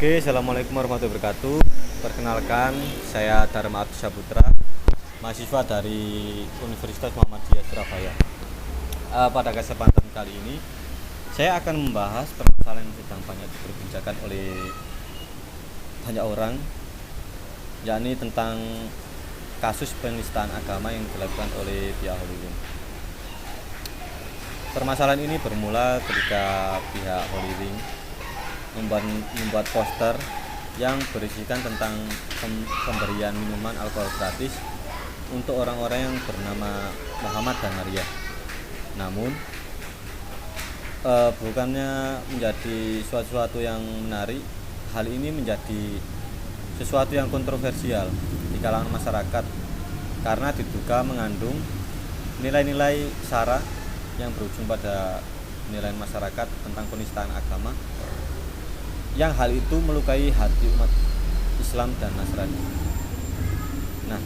Oke, assalamualaikum warahmatullahi wabarakatuh. Perkenalkan, saya Dharma Abdi Saputra, mahasiswa dari Universitas Muhammadiyah Surabaya. Pada kesempatan kali ini, saya akan membahas permasalahan yang sedang banyak diperbincangkan oleh banyak orang, yakni tentang kasus penistaan agama yang dilakukan oleh pihak Hollywood. Permasalahan ini bermula ketika pihak Hollywood membuat poster yang berisikan tentang pemberian minuman alkohol gratis untuk orang-orang yang bernama Muhammad dan Maria. Namun bukannya menjadi sesuatu yang menarik, hal ini menjadi sesuatu yang kontroversial di kalangan masyarakat karena diduga mengandung nilai-nilai sara yang berujung pada nilai masyarakat tentang penistaan agama, yang hal itu melukai hati umat Islam dan Nasrani. Nah,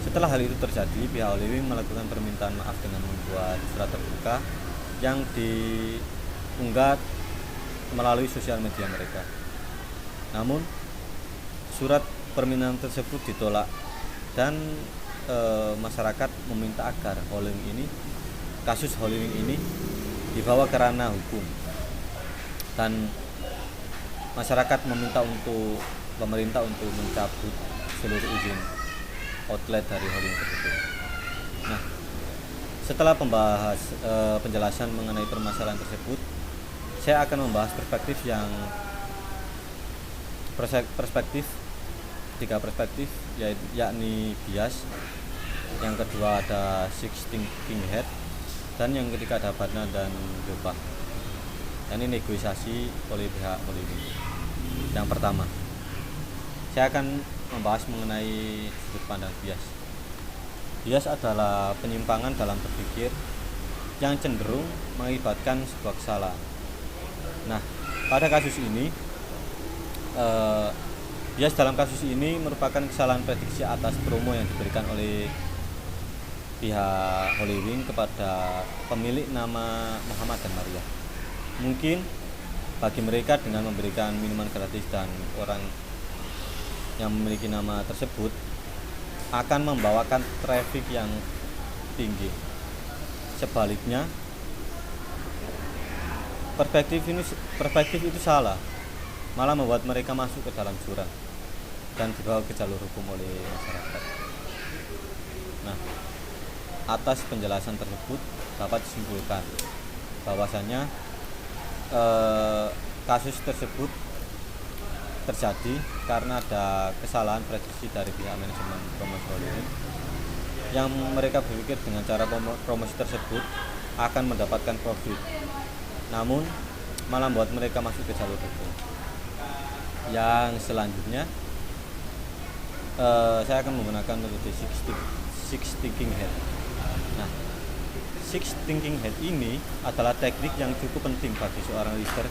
setelah hal itu terjadi, pihak Hollywood melakukan permintaan maaf dengan membuat surat terbuka yang diunggah melalui sosial media mereka. Namun, surat permintaan tersebut ditolak dan masyarakat meminta agar kasus Hollywood ini dibawa ke ranah hukum, dan masyarakat meminta untuk pemerintah untuk mencabut seluruh izin outlet dari Hollywood tersebut. Nah, setelah penjelasan mengenai permasalahan tersebut, saya akan membahas tiga perspektif, yakni bias, yang kedua ada six thinking head, dan yang ketiga ada Batna dan Jopah. Ini negosiasi oleh pihak Hollywood. Yang pertama, saya akan membahas mengenai sudut pandang bias. Bias adalah penyimpangan dalam berpikir yang cenderung mengakibatkan sebuah kesalahan. Nah, pada kasus ini, bias dalam kasus ini merupakan kesalahan prediksi atas promo yang diberikan oleh pihak Hollywood kepada pemilik nama Muhammad dan Maria. Mungkin bagi mereka dengan memberikan minuman gratis dan orang yang memiliki nama tersebut akan membawakan traffic yang tinggi. Sebaliknya, perspektif itu salah, malah membuat mereka masuk ke dalam jurang dan dibawa ke jalur hukum oleh masyarakat. Nah, atas penjelasan tersebut dapat disimpulkan bahwasanya kasus tersebut terjadi karena ada kesalahan prediksi dari pihak manajemen promosi Hollywood, yang mereka berpikir dengan cara promosi tersebut akan mendapatkan profit, namun malah membuat mereka masuk ke jalur hukum. Yang selanjutnya, saya akan menggunakan metode six thinking head. Nah, six thinking head ini adalah teknik yang cukup penting bagi seorang leader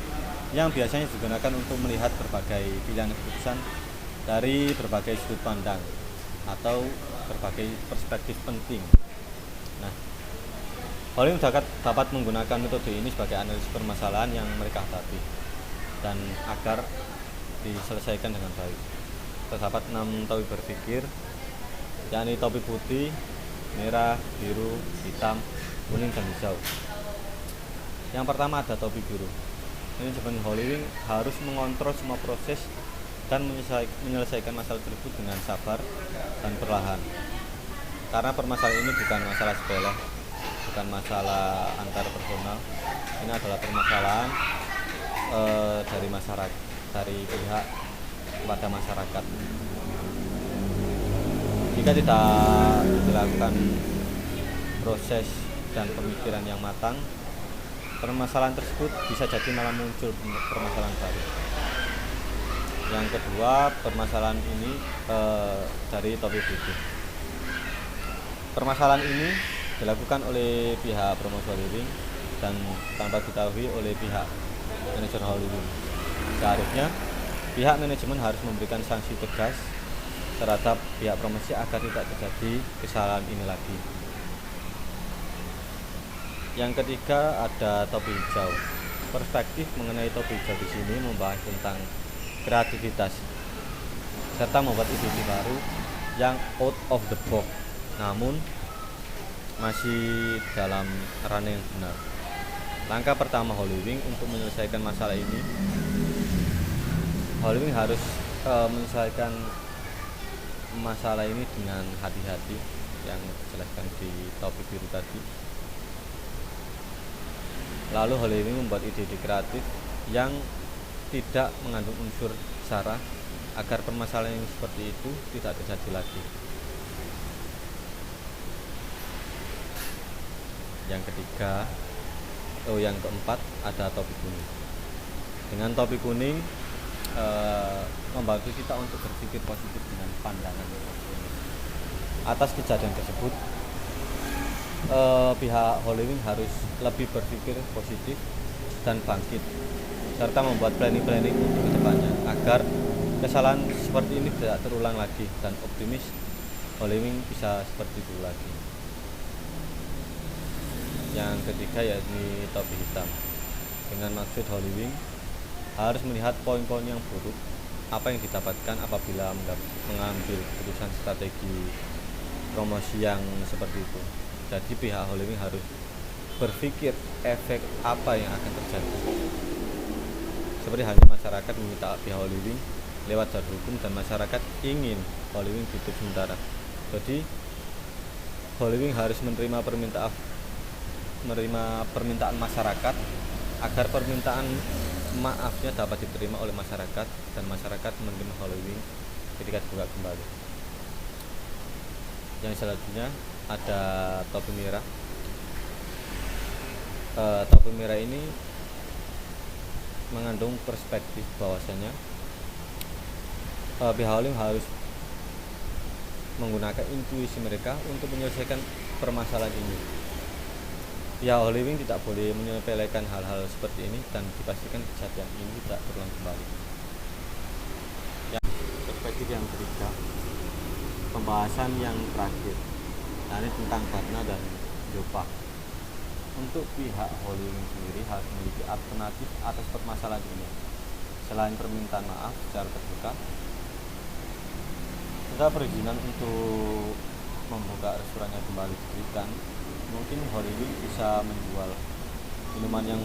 yang biasanya digunakan untuk melihat berbagai pilihan keputusan dari berbagai sudut pandang atau berbagai perspektif penting. Nah, Hollywood dapat menggunakan metode ini sebagai analisis permasalahan yang mereka hadapi dan agar diselesaikan dengan baik. Terdapat 6 topi berpikir, yakni topi putih, merah, biru, hitam, kuning, dan hijau. Yang pertama ada topi biru. Manajemen Hollywood harus mengontrol semua proses dan menyelesaikan masalah tersebut dengan sabar dan perlahan, karena permasalahan ini bukan masalah sepele, bukan masalah antar personal. Ini adalah permasalahan dari masyarakat, dari pihak kepada masyarakat. Jika tidak dilakukan proses dan pemikiran yang matang, permasalahan tersebut bisa jadi malah muncul permasalahan baru. Yang kedua, permasalahan ini dari topi putih. Permasalahan ini dilakukan oleh pihak promosi Hollywood dan tanpa diketahui oleh pihak manajemen Hollywood. Seharusnya pihak manajemen harus memberikan sanksi tegas terhadap pihak promosi agar tidak terjadi kesalahan ini lagi. Yang ketiga ada topi hijau. Perspektif mengenai topi hijau di sini membahas tentang kreativitas, serta membuat ide-ide baru yang out of the box, namun masih dalam ranah yang benar. Langkah pertama Holywing untuk menyelesaikan masalah ini, Holywing harus menyelesaikan masalah ini dengan hati-hati yang dijelaskan di topik biru tadi. Lalu Holywing membuat ide-ide kreatif yang tidak mengandung unsur sara agar permasalahan yang seperti itu tidak terjadi lagi. Yang keempat ada topik kuning. Dengan topik kuning membantu kita untuk berpikir positif dengan pandangan positif. Atas kejadian tersebut, pihak Holywing harus lebih berpikir positif dan bangkit, serta membuat planning untuk kedepannya agar kesalahan seperti ini tidak terulang lagi, dan optimis Holywing bisa seperti itu lagi. Yang ketiga yakni topi hitam. Dengan maksud Holywing harus melihat poin-poin yang buruk apa yang didapatkan apabila mengambil keputusan strategi promosi yang seperti itu. Jadi pihak Holywing harus berpikir efek apa yang akan terjadi. Seperti halnya masyarakat meminta pihak Holywing lewat jalur hukum dan masyarakat ingin Holywing tutup sementara. Jadi Holywing harus menerima permintaan masyarakat agar permintaan maafnya dapat diterima oleh masyarakat dan masyarakat menerima Holywing ketika dibuka kembali. Yang selanjutnya ada topi merah. Topi merah ini mengandung perspektif bahwasanya pihak Holywing harus menggunakan intuisi mereka untuk menyelesaikan permasalahan ini. Pihak Holywing tidak boleh menyepelekan hal-hal seperti ini dan dipastikan kejadian ini tidak terulang kembali. Yang perspektif yang ketiga, pembahasan yang terakhir, ini tentang Barna dan Jopa. Untuk pihak Holywing sendiri harus memiliki alternatif atas permasalahan ini. Selain permintaan maaf secara terbuka, jika perizinan untuk membuka restorannya kembali diberikan, mungkin Holywing bisa menjual minuman yang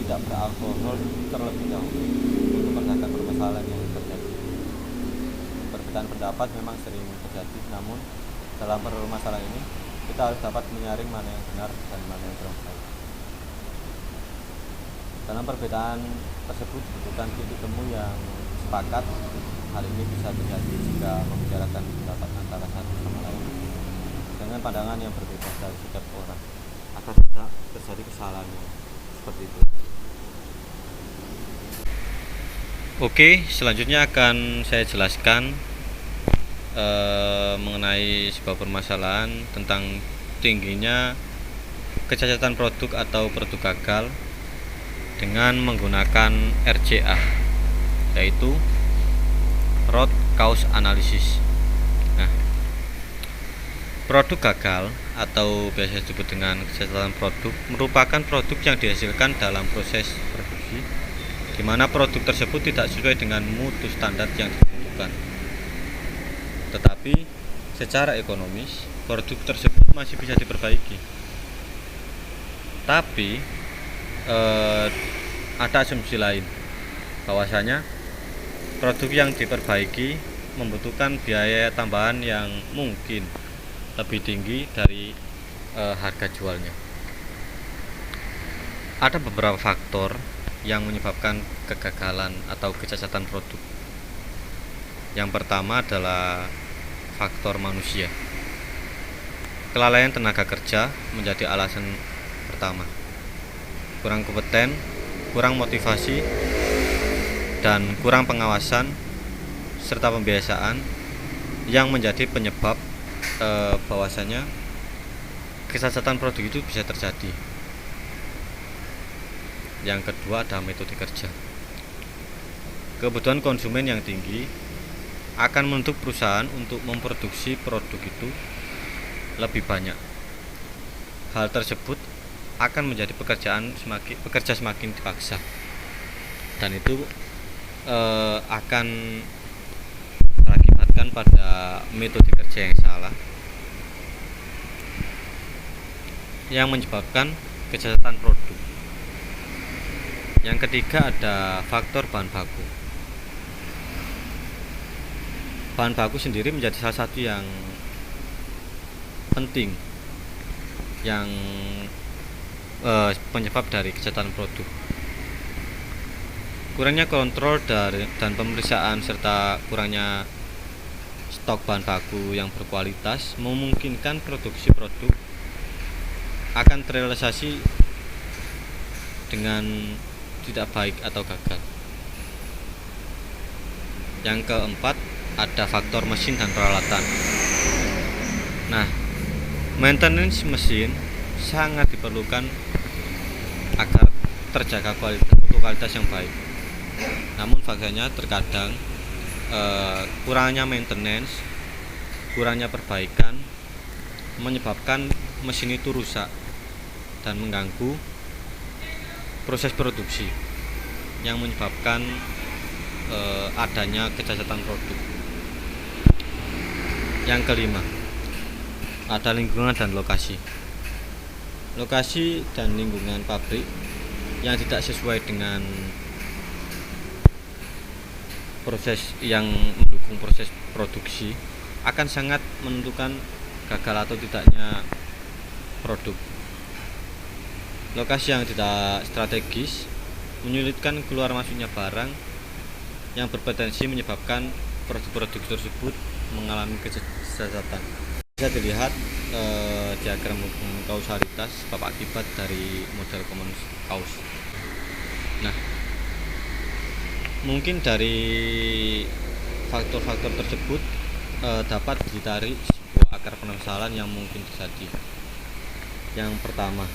tidak beralkohol terlebih dahulu untuk meredakan permasalahan yang terjadi. Perbedaan pendapat memang sering terjadi, namun dalam permasalahan ini kita harus dapat menyaring mana yang benar dan mana yang kurang baik. Dalam perbedaan tersebut dibutuhkan titik temu yang sepakat. Hal ini bisa terjadi jika membicarakan pendapat antara satu sama lain dengan pandangan yang berbeda dari setiap orang, agar tidak terjadi kesalahan seperti itu. Oke, selanjutnya akan saya jelaskan mengenai sebuah permasalahan tentang tingginya kecacatan produk atau produk gagal dengan menggunakan RCA, yaitu Root Cause Analysis. Nah, produk gagal atau biasa disebut dengan kecacatan produk merupakan produk yang dihasilkan dalam proses produksi di mana produk tersebut tidak sesuai dengan mutu standar yang ditentukan. Tetapi secara ekonomis produk tersebut masih bisa diperbaiki. Tapi ada asumsi lain bahwasanya produk yang diperbaiki membutuhkan biaya tambahan yang mungkin lebih tinggi dari harga jualnya. Ada beberapa faktor yang menyebabkan kegagalan atau kecacatan produk. Yang pertama adalah faktor manusia. Kelalaian tenaga kerja menjadi alasan pertama. Kurang kompeten, kurang motivasi, dan kurang pengawasan serta pembiasaan yang menjadi penyebab bahwasanya kecacatan produk itu bisa terjadi. Yang kedua ada metode kerja. Kebutuhan konsumen yang tinggi akan menuntut perusahaan untuk memproduksi produk itu lebih banyak. Hal tersebut akan menjadi pekerja semakin dipaksa, dan itu akan berakibatkan pada metode kerja yang salah yang menyebabkan kejahatan produk. Yang ketiga ada faktor bahan baku. Bahan baku sendiri menjadi salah satu yang penting yang penyebab dari kejahatan produk. Kurangnya kontrol dan pemeriksaan serta kurangnya stok bahan baku yang berkualitas memungkinkan produksi produk akan terrealisasi dengan tidak baik atau gagal. Yang keempat ada faktor mesin dan peralatan. Nah, maintenance mesin sangat diperlukan agar terjaga kualitas yang baik. Namun faktanya terkadang kurangnya maintenance, kurangnya perbaikan menyebabkan mesin itu rusak dan mengganggu proses produksi yang menyebabkan adanya kecacatan produk. Yang kelima ada lingkungan dan lokasi. Lokasi dan lingkungan pabrik yang tidak sesuai dengan proses yang mendukung proses produksi akan sangat menentukan gagal atau tidaknya produk. Lokasi yang tidak strategis menyulitkan keluar masuknya barang yang berpotensi menyebabkan produk-produk tersebut mengalami kecacatan. Bisa dilihat diagram hubungan kausalitas sebab akibat dari model common cause. Nah, mungkin dari faktor-faktor tersebut dapat ditarik sebuah akar permasalahan yang mungkin terjadi. Yang pertama,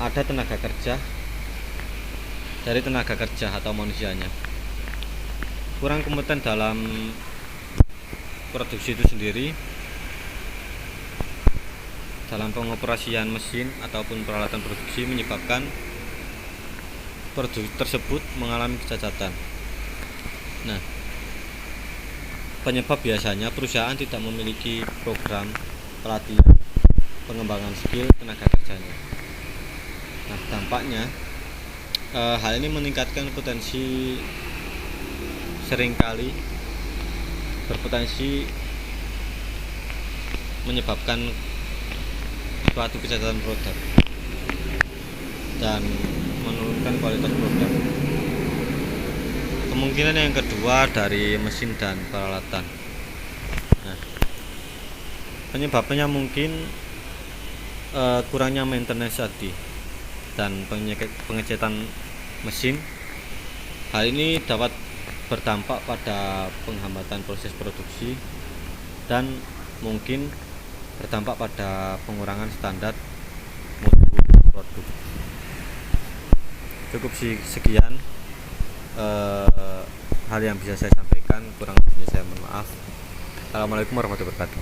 ada tenaga kerja atau manusianya kurang kompeten dalam produksi itu sendiri, dalam pengoperasian mesin ataupun peralatan produksi menyebabkan produk tersebut mengalami kecacatan. Nah, penyebab biasanya perusahaan tidak memiliki program pelatihan pengembangan skill tenaga kerjanya. Nah, dampaknya hal ini meningkatkan potensi, seringkali berpotensi menyebabkan suatu kecacatan produk dan menurunkan kualitas produk. Kemungkinan yang kedua dari mesin dan peralatan. Nah, penyebabnya mungkin kurangnya maintenance tadi dan pengecekan mesin. Hal ini dapat berdampak pada penghambatan proses produksi dan mungkin berdampak pada pengurangan standar mutu produk. Cukup sekian hal yang bisa saya sampaikan, kurang lebihnya saya mohon maaf. Assalamualaikum warahmatullahi wabarakatuh.